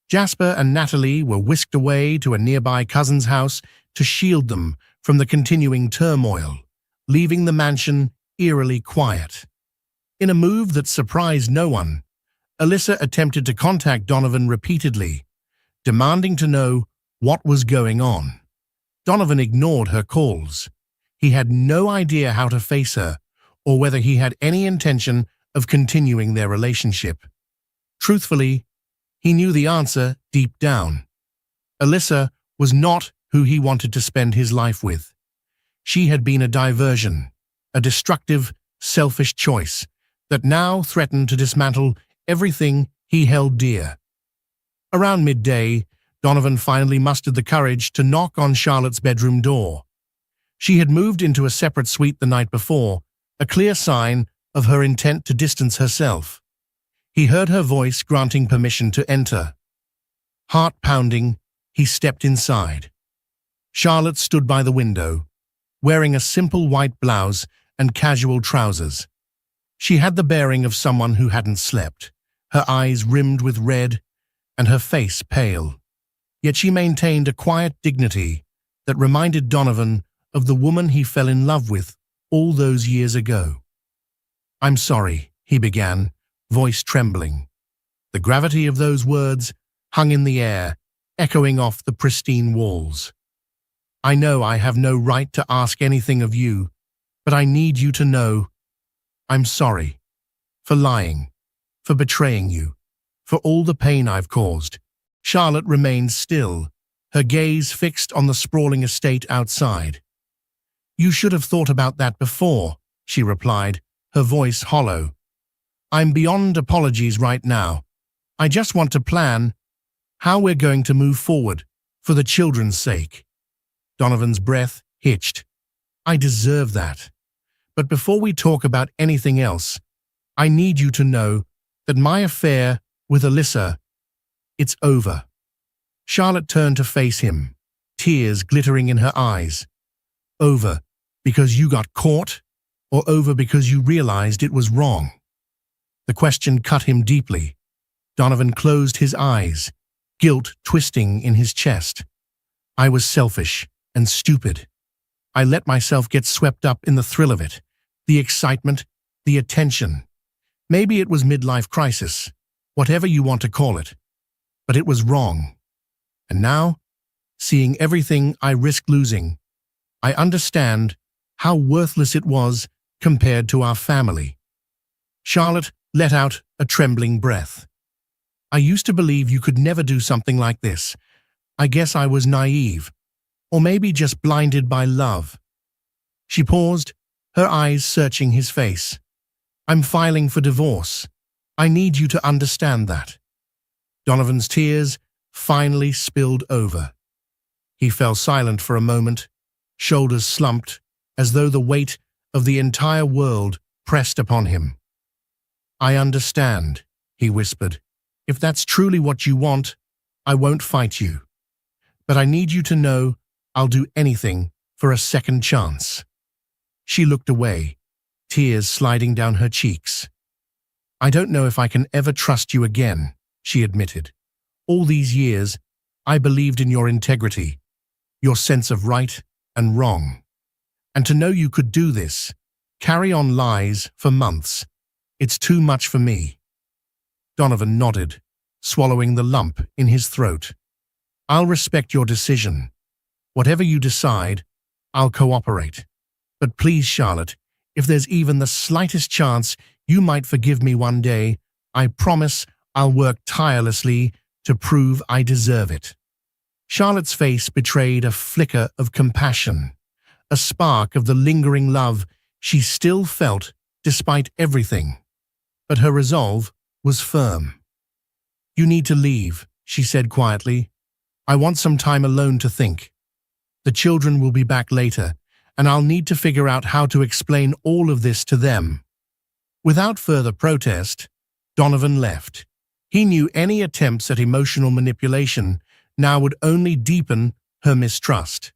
Jasper and Natalie were whisked away to a nearby cousin's house to shield them from the continuing turmoil, leaving the mansion eerily quiet. In a move that surprised no one, Alyssa attempted to contact Donovan repeatedly, demanding to know what was going on. Donovan ignored her calls. He had no idea how to face her or whether he had any intention of continuing their relationship. Truthfully, he knew the answer deep down. Alyssa was not who he wanted to spend his life with. She had been a diversion, a destructive, selfish choice that now threatened to dismantle everything he held dear. Around midday, Donovan finally mustered the courage to knock on Charlotte's bedroom door. She had moved into a separate suite the night before, a clear sign of her intent to distance herself. He heard her voice granting permission to enter. Heart pounding, he stepped inside. Charlotte stood by the window, wearing a simple white blouse and casual trousers. She had the bearing of someone who hadn't slept, her eyes rimmed with red and her face pale. Yet she maintained a quiet dignity that reminded Donovan of the woman he fell in love with all those years ago. "I'm sorry," he began, voice trembling. The gravity of those words hung in the air, echoing off the pristine walls. "I know I have no right to ask anything of you, but I need you to know I'm sorry for lying, for betraying you, for all the pain I've caused." Charlotte remained still, her gaze fixed on the sprawling estate outside. "You should have thought about that before," she replied, her voice hollow. "I'm beyond apologies right now. I just want to plan how we're going to move forward, for the children's sake." Donovan's breath hitched. "I deserve that. But before we talk about anything else, I need you to know that my affair with Alyssa, it's over." Charlotte turned to face him, tears glittering in her eyes. "Over because you got caught, or over because you realized it was wrong?" The question cut him deeply. Donovan closed his eyes, guilt twisting in his chest. "I was selfish and stupid. I let myself get swept up in the thrill of it, the excitement, the attention. Maybe it was midlife crisis, whatever you want to call it. But it was wrong. And now, seeing everything I risked losing, I understand how worthless it was compared to our family." Charlotte let out a trembling breath. "I used to believe you could never do something like this. I guess I was naive, or maybe just blinded by love." She paused, her eyes searching his face. "I'm filing for divorce. I need you to understand that." Donovan's tears finally spilled over. He fell silent for a moment, shoulders slumped, as though the weight of the entire world pressed upon him. "I understand," he whispered. "If that's truly what you want, I won't fight you. But I need you to know I'll do anything for a second chance." She looked away, tears sliding down her cheeks. "I don't know if I can ever trust you again," she admitted. "All these years, I believed in your integrity, your sense of right and wrong. And to know you could do this, carry on lies for months, it's too much for me." Donovan nodded, swallowing the lump in his throat. "I'll respect your decision. Whatever you decide, I'll cooperate. But please, Charlotte, if there's even the slightest chance you might forgive me one day, I promise I'll work tirelessly to prove I deserve it." Charlotte's face betrayed a flicker of compassion, a spark of the lingering love she still felt despite everything. But her resolve was firm. "You need to leave," she said quietly. "I want some time alone to think. The children will be back later, and I'll need to figure out how to explain all of this to them." Without further protest, Donovan left. He knew any attempts at emotional manipulation now would only deepen her mistrust.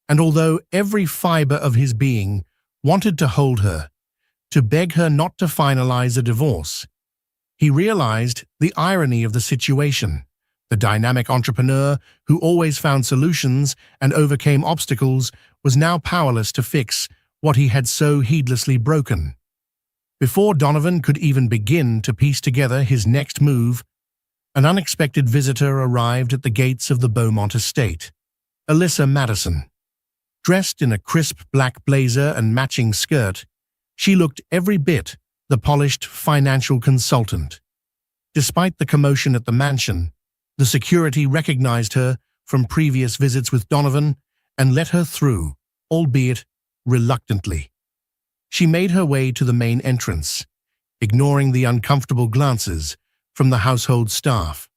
And although every fiber of his being wanted to hold her, to beg her not to finalize a divorce, he realized the irony of the situation. The dynamic entrepreneur who always found solutions and overcame obstacles was now powerless to fix what he had so heedlessly broken. Before Donovan could even begin to piece together his next move, an unexpected visitor arrived at the gates of the Beaumont estate. Alyssa Madison. Dressed in a crisp black blazer and matching skirt, she looked every bit the polished financial consultant. Despite the commotion at the mansion, the security recognized her from previous visits with Donovan and let her through, albeit reluctantly. She made her way to the main entrance, ignoring the uncomfortable glances from the household staff.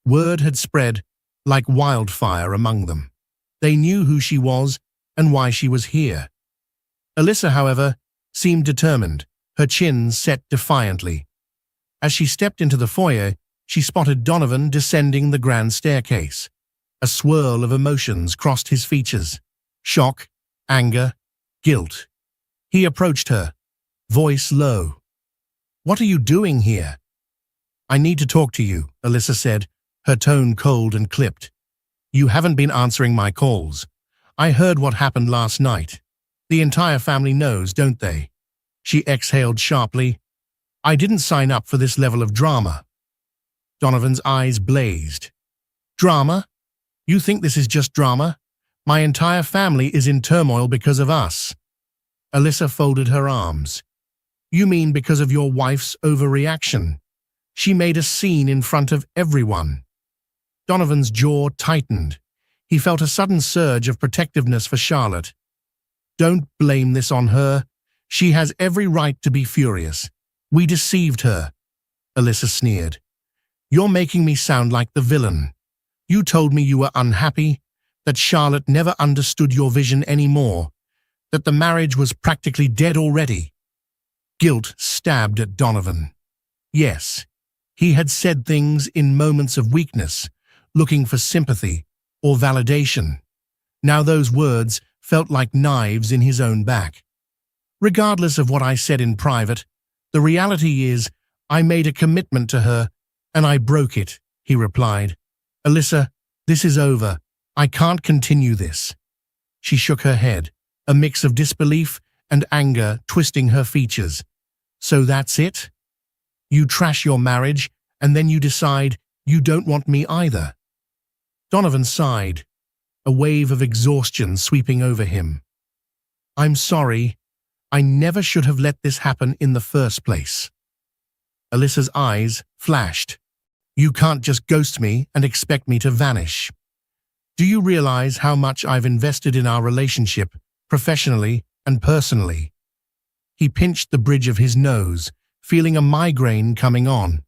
Word had spread like wildfire among them. They knew who she was and why she was here. Alyssa, however, seemed determined, her chin set defiantly. As she stepped into the foyer, she spotted Donovan descending the grand staircase. A swirl of emotions crossed his features: shock, anger, guilt. He approached her, voice low. "What are you doing here?" "I need to talk to you," Alyssa said, her tone cold and clipped. "You haven't been answering my calls. I heard what happened last night. The entire family knows, don't they?" She exhaled sharply. "I didn't sign up for this level of drama." Donovan's eyes blazed. "Drama? You think this is just drama? My entire family is in turmoil because of us." Alyssa folded her arms. "You mean because of your wife's overreaction? She made a scene in front of everyone." Donovan's jaw tightened. He felt a sudden surge of protectiveness for Charlotte. "Don't blame this on her. She has every right to be furious. We deceived her," Alyssa sneered. "You're making me sound like the villain. You told me you were unhappy, that Charlotte never understood your vision anymore, that the marriage was practically dead already." Guilt stabbed at Donovan. Yes, he had said things in moments of weakness, looking for sympathy or validation. Now those words felt like knives in his own back. "Regardless of what I said in private, the reality is I made a commitment to her and I broke it," he replied. "Alyssa, this is over. I can't continue this." She shook her head, a mix of disbelief and anger twisting her features. "So that's it? You trash your marriage and then you decide you don't want me either?" Donovan sighed, a wave of exhaustion sweeping over him. "I'm sorry. I never should have let this happen in the first place." Alyssa's eyes flashed. "You can't just ghost me and expect me to vanish. Do you realize how much I've invested in our relationship, professionally and personally?" He pinched the bridge of his nose, feeling a migraine coming on.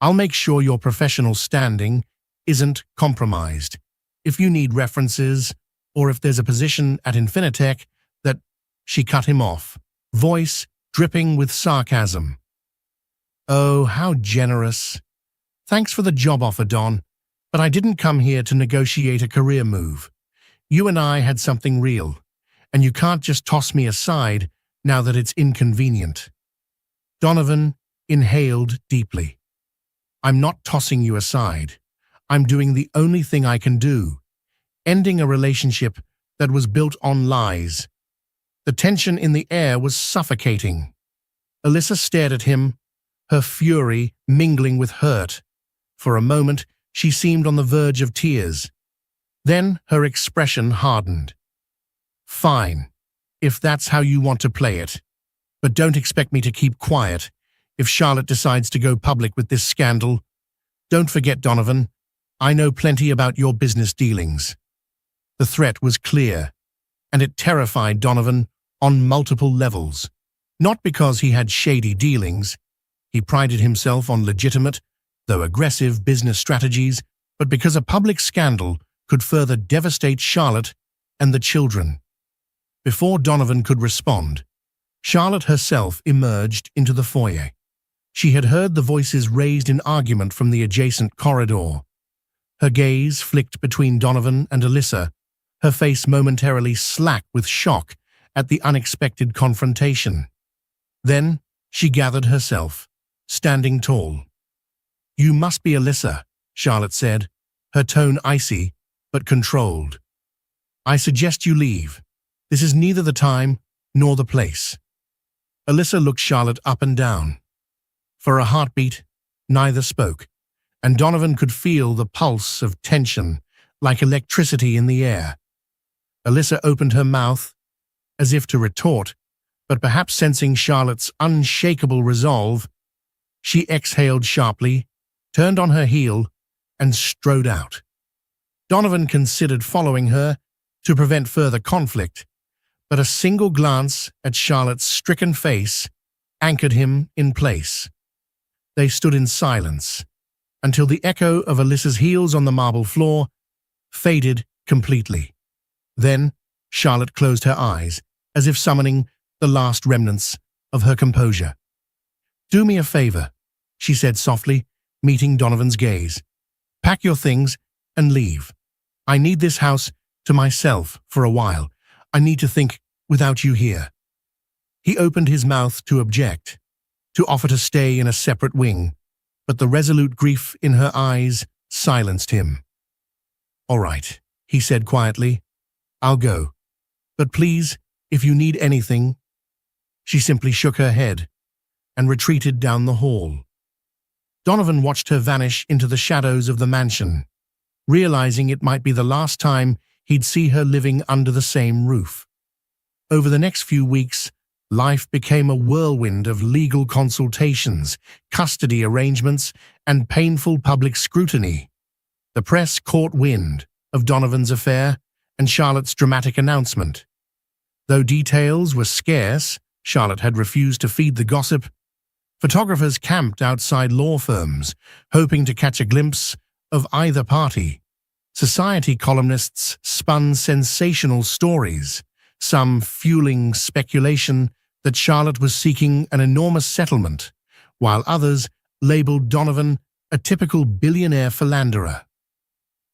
"I'll make sure your professional standing isn't compromised. If you need references, or if there's a position at Infinitech that—" She cut him off, voice dripping with sarcasm. "Oh, how generous. Thanks for the job offer, Don, but I didn't come here to negotiate a career move. You and I had something real, and you can't just toss me aside now that it's inconvenient." Donovan inhaled deeply. "I'm not tossing you aside. I'm doing the only thing I can do, ending a relationship that was built on lies." The tension in the air was suffocating. Alyssa stared at him, her fury mingling with hurt. For a moment, she seemed on the verge of tears. Then her expression hardened. "Fine, if that's how you want to play it. But don't expect me to keep quiet if Charlotte decides to go public with this scandal. Don't forget, Donovan, I know plenty about your business dealings." The threat was clear, and it terrified Donovan on multiple levels. Not because he had shady dealings. He prided himself on legitimate, though aggressive, business strategies, but because a public scandal could further devastate Charlotte and the children. Before Donovan could respond, Charlotte herself emerged into the foyer. She had heard the voices raised in argument from the adjacent corridor. Her gaze flicked between Donovan and Alyssa, her face momentarily slack with shock at the unexpected confrontation. Then she gathered herself, standing tall. "You must be Alyssa," Charlotte said, her tone icy but controlled. "I suggest you leave. This is neither the time nor the place." Alyssa looked Charlotte up and down. For a heartbeat, neither spoke, and Donovan could feel the pulse of tension like electricity in the air. Alyssa opened her mouth as if to retort, but perhaps sensing Charlotte's unshakable resolve, she exhaled sharply, turned on her heel, and strode out. Donovan considered following her to prevent further conflict, but a single glance at Charlotte's stricken face anchored him in place. They stood in silence until the echo of Alyssa's heels on the marble floor faded completely. Then Charlotte closed her eyes, as if summoning the last remnants of her composure. "Do me a favor," she said softly, meeting Donovan's gaze. "Pack your things and leave. I need this house to myself for a while. I need to think without you here." He opened his mouth to object, to offer to stay in a separate wing, but the resolute grief in her eyes silenced him. "All right," he said quietly. "I'll go. But please, if you need anything—" She simply shook her head and retreated down the hall. Donovan watched her vanish into the shadows of the mansion, realizing it might be the last time he'd see her living under the same roof. Over the next few weeks, life became a whirlwind of legal consultations, custody arrangements, and painful public scrutiny. The press caught wind of Donovan's affair and Charlotte's dramatic announcement. Though details were scarce, Charlotte had refused to feed the gossip. Photographers camped outside law firms, hoping to catch a glimpse of either party. Society columnists spun sensational stories, some fueling speculation that Charlotte was seeking an enormous settlement, while others labeled Donovan a typical billionaire philanderer.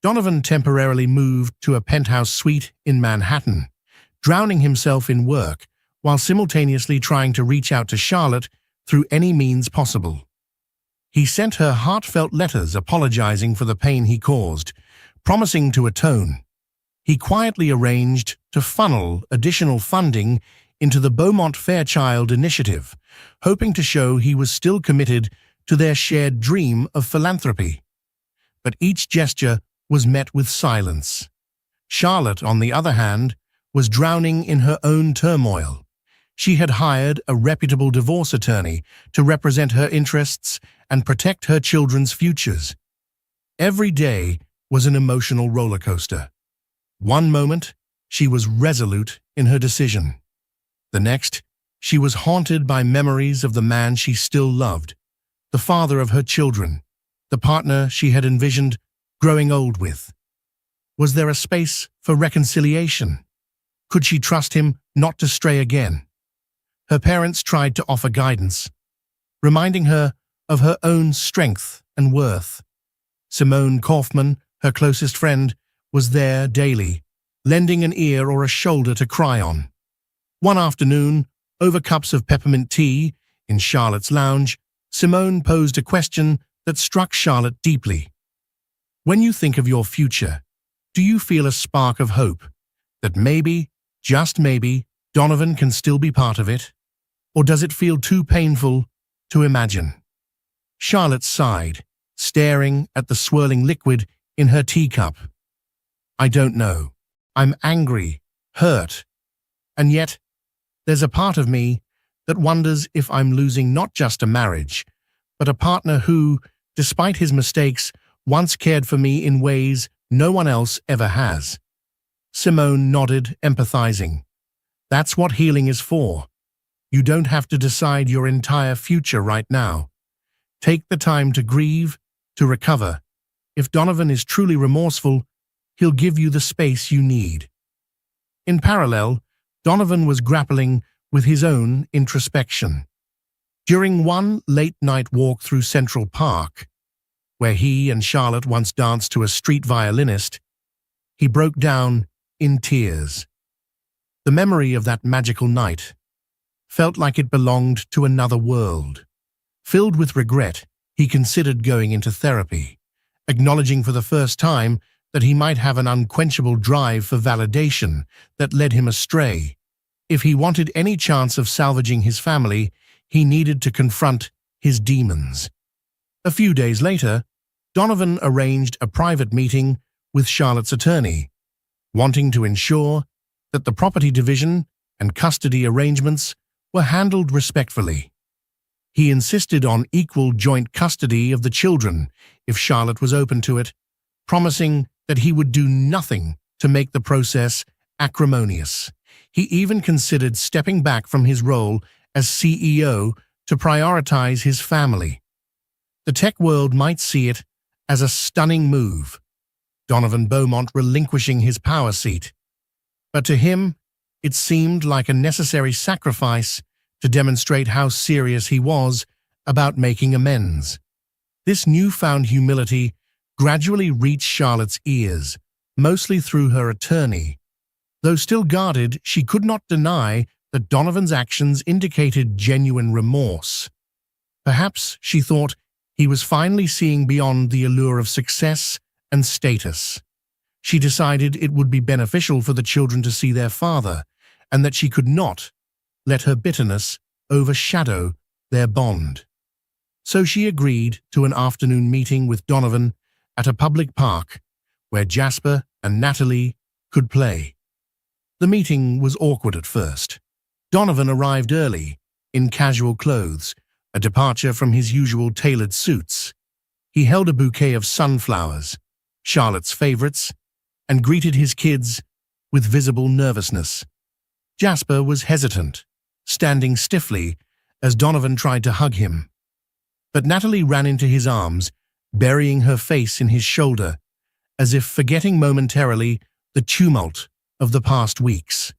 Donovan temporarily moved to a penthouse suite in Manhattan, drowning himself in work while simultaneously trying to reach out to Charlotte through any means possible. He sent her heartfelt letters apologizing for the pain he caused, promising to atone. He quietly arranged to funnel additional funding into the Beaumont Fairchild Initiative, hoping to show he was still committed to their shared dream of philanthropy. But each gesture was met with silence. Charlotte, on the other hand, was drowning in her own turmoil. She had hired a reputable divorce attorney to represent her interests and protect her children's futures. Every day was an emotional roller coaster. One moment, she was resolute in her decision. The next, she was haunted by memories of the man she still loved, the father of her children, the partner she had envisioned growing old with. Was there a space for reconciliation? Could she trust him not to stray again? Her parents tried to offer guidance, reminding her of her own strength and worth. Simone Kaufman, her closest friend, was there daily, lending an ear or a shoulder to cry on. One afternoon, over cups of peppermint tea in Charlotte's lounge, Simone posed a question that struck Charlotte deeply. "When you think of your future, do you feel a spark of hope that maybe, just maybe, Donovan can still be part of it? Or does it feel too painful to imagine?" Charlotte sighed, staring at the swirling liquid in her teacup. "I don't know. I'm angry, hurt, and yet there's a part of me that wonders if I'm losing not just a marriage, but a partner who, despite his mistakes, once cared for me in ways no one else ever has." Simone nodded, empathizing. "That's what healing is for. You don't have to decide your entire future right now. Take the time to grieve, to recover. If Donovan is truly remorseful, he'll give you the space you need." In parallel, Donovan was grappling with his own introspection. During one late-night walk through Central Park, where he and Charlotte once danced to a street violinist, he broke down in tears. The memory of that magical night felt like it belonged to another world. Filled with regret, he considered going into therapy, acknowledging for the first time that he might have an unquenchable drive for validation that led him astray. If he wanted any chance of salvaging his family, he needed to confront his demons. A few days later, Donovan arranged a private meeting with Charlotte's attorney, wanting to ensure that the property division and custody arrangements were handled respectfully. He insisted on equal joint custody of the children if Charlotte was open to it, promising that he would do nothing to make the process acrimonious. He even considered stepping back from his role as CEO to prioritize his family. The tech world might see it as a stunning move, Donovan Beaumont relinquishing his power seat. But to him, it seemed like a necessary sacrifice to demonstrate how serious he was about making amends. This newfound humility gradually reached Charlotte's ears, mostly through her attorney. Though still guarded, she could not deny that Donovan's actions indicated genuine remorse. Perhaps, she thought, he was finally seeing beyond the allure of success and status. She decided it would be beneficial for the children to see their father, and that she could not let her bitterness overshadow their bond. So she agreed to an afternoon meeting with Donovan at a public park where Jasper and Natalie could play. The meeting was awkward at first. Donovan arrived early, in casual clothes, a departure from his usual tailored suits. He held a bouquet of sunflowers, Charlotte's favorites, and greeted his kids with visible nervousness. Jasper was hesitant, standing stiffly as Donovan tried to hug him. But Natalie ran into his arms, burying her face in his shoulder, as if forgetting momentarily the tumult of the past weeks.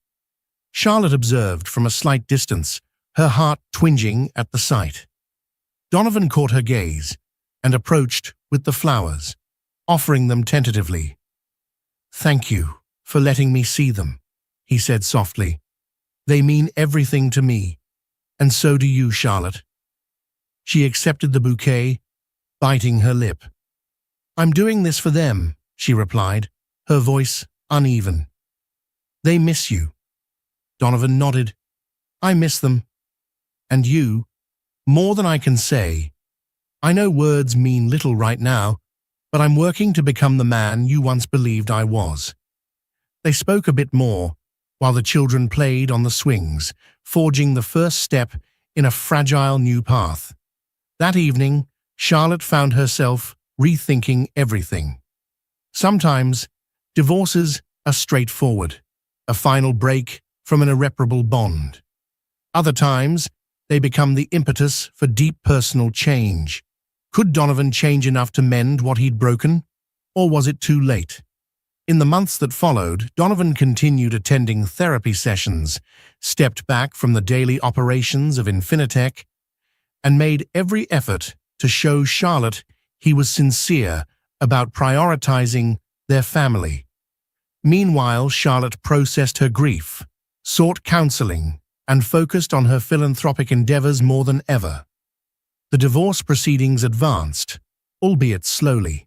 Charlotte observed from a slight distance, her heart twinging at the sight. Donovan caught her gaze and approached with the flowers, offering them tentatively. "Thank you for letting me see them," he said softly. "They mean everything to me, and so do you, Charlotte." She accepted the bouquet, biting her lip. "I'm doing this for them," she replied, her voice uneven. "They miss you." Donovan nodded. "I miss them. And you, more than I can say. I know words mean little right now, but I'm working to become the man you once believed I was." They spoke a bit more, while the children played on the swings, forging the first step in a fragile new path. That evening, Charlotte found herself rethinking everything. Sometimes, divorces are straightforward, a final break from an irreparable bond. Other times, they become the impetus for deep personal change. Could Donovan change enough to mend what he'd broken, or was it too late? In the months that followed, Donovan continued attending therapy sessions, stepped back from the daily operations of Infinitech, and made every effort to show Charlotte he was sincere about prioritizing their family. Meanwhile, Charlotte processed her grief, sought counseling, and focused on her philanthropic endeavors more than ever. The divorce proceedings advanced, albeit slowly.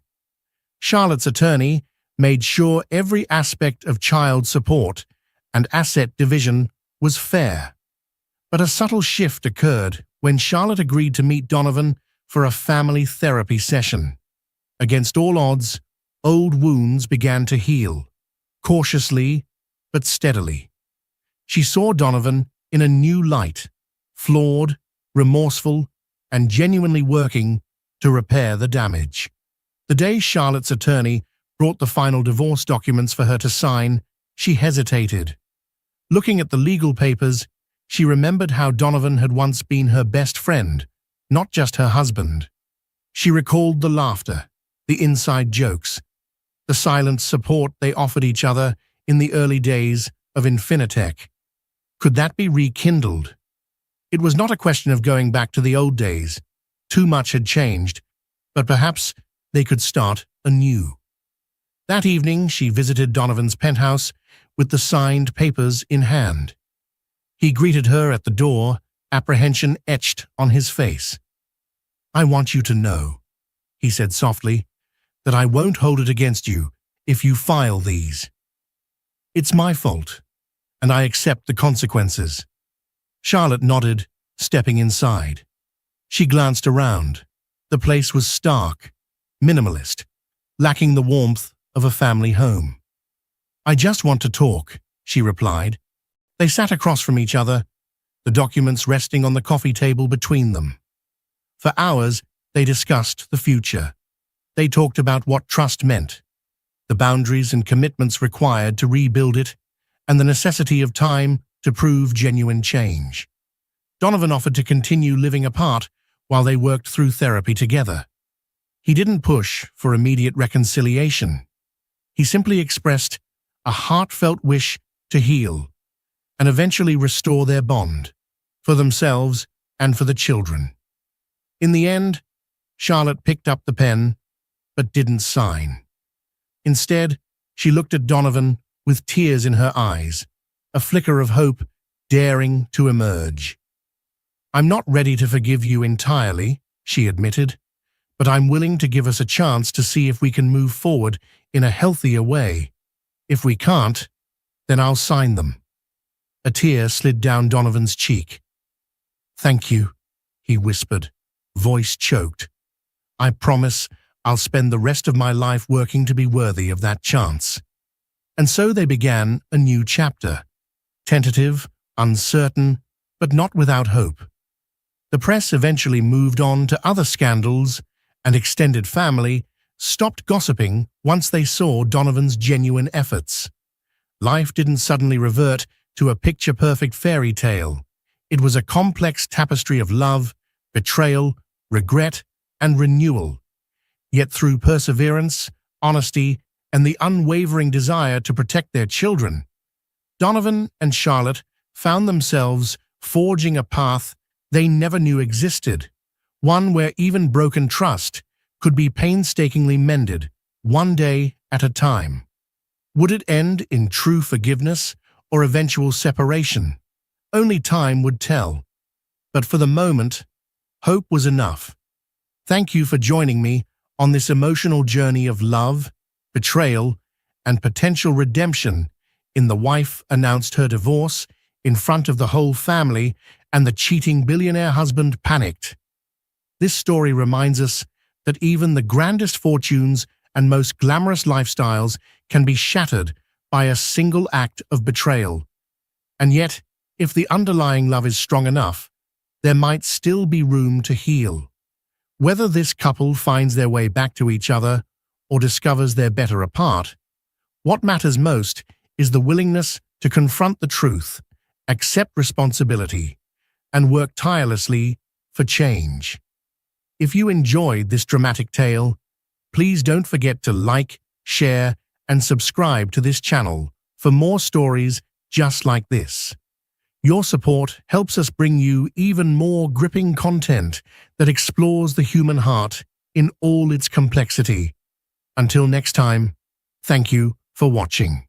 Charlotte's attorney made sure every aspect of child support and asset division was fair. But a subtle shift occurred when Charlotte agreed to meet Donovan for a family therapy session. Against all odds, old wounds began to heal, cautiously but steadily. She saw Donovan in a new light, flawed, remorseful, and genuinely working to repair the damage. The day Charlotte's attorney brought the final divorce documents for her to sign, she hesitated. Looking at the legal papers, she remembered how Donovan had once been her best friend, not just her husband. She recalled the laughter, the inside jokes, the silent support they offered each other in the early days of Infinitech. Could that be rekindled? It was not a question of going back to the old days. Too much had changed, but perhaps they could start anew. That evening, she visited Donovan's penthouse with the signed papers in hand. He greeted her at the door, apprehension etched on his face. "I want you to know," he said softly, "that I won't hold it against you if you file these. It's my fault, and I accept the consequences." Charlotte nodded, stepping inside. She glanced around. The place was stark, minimalist, lacking the warmth of a family home. "I just want to talk," she replied. They sat across from each other, the documents resting on the coffee table between them. For hours, they discussed the future. They talked about what trust meant, the boundaries and commitments required to rebuild it, and the necessity of time to prove genuine change. Donovan offered to continue living apart while they worked through therapy together. He didn't push for immediate reconciliation. He simply expressed a heartfelt wish to heal and eventually restore their bond, for themselves and for the children. In the end, Charlotte picked up the pen, but didn't sign. Instead, she looked at Donovan with tears in her eyes, a flicker of hope daring to emerge. "I'm not ready to forgive you entirely," she admitted, "but I'm willing to give us a chance to see if we can move forward in a healthier way. If we can't, then I'll sign them." A tear slid down Donovan's cheek. "Thank you," he whispered, voice choked. "I promise I'll spend the rest of my life working to be worthy of that chance." And so they began a new chapter, tentative, uncertain, but not without hope. The press eventually moved on to other scandals, and extended family stopped gossiping once they saw Donovan's genuine efforts. Life didn't suddenly revert to a picture-perfect fairy tale. It was a complex tapestry of love, betrayal, regret, and renewal. Yet through perseverance, honesty, and the unwavering desire to protect their children, Donovan and Charlotte found themselves forging a path they never knew existed, one where even broken trust could be painstakingly mended, one day at a time. Would it end in true forgiveness or eventual separation? Only time would tell. But for the moment, hope was enough. Thank you for joining me on this emotional journey of love, betrayal, and potential redemption. The wife announced her divorce in front of the whole family, and the cheating billionaire husband panicked. This story reminds us that even the grandest fortunes and most glamorous lifestyles can be shattered by a single act of betrayal. And yet, if the underlying love is strong enough, there might still be room to heal. Whether this couple finds their way back to each other or discovers they're better apart, what matters most is the willingness to confront the truth, accept responsibility, and work tirelessly for change. If you enjoyed this dramatic tale, please don't forget to like, share, and subscribe to this channel for more stories just like this. Your support helps us bring you even more gripping content that explores the human heart in all its complexity. Until next time, thank you for watching.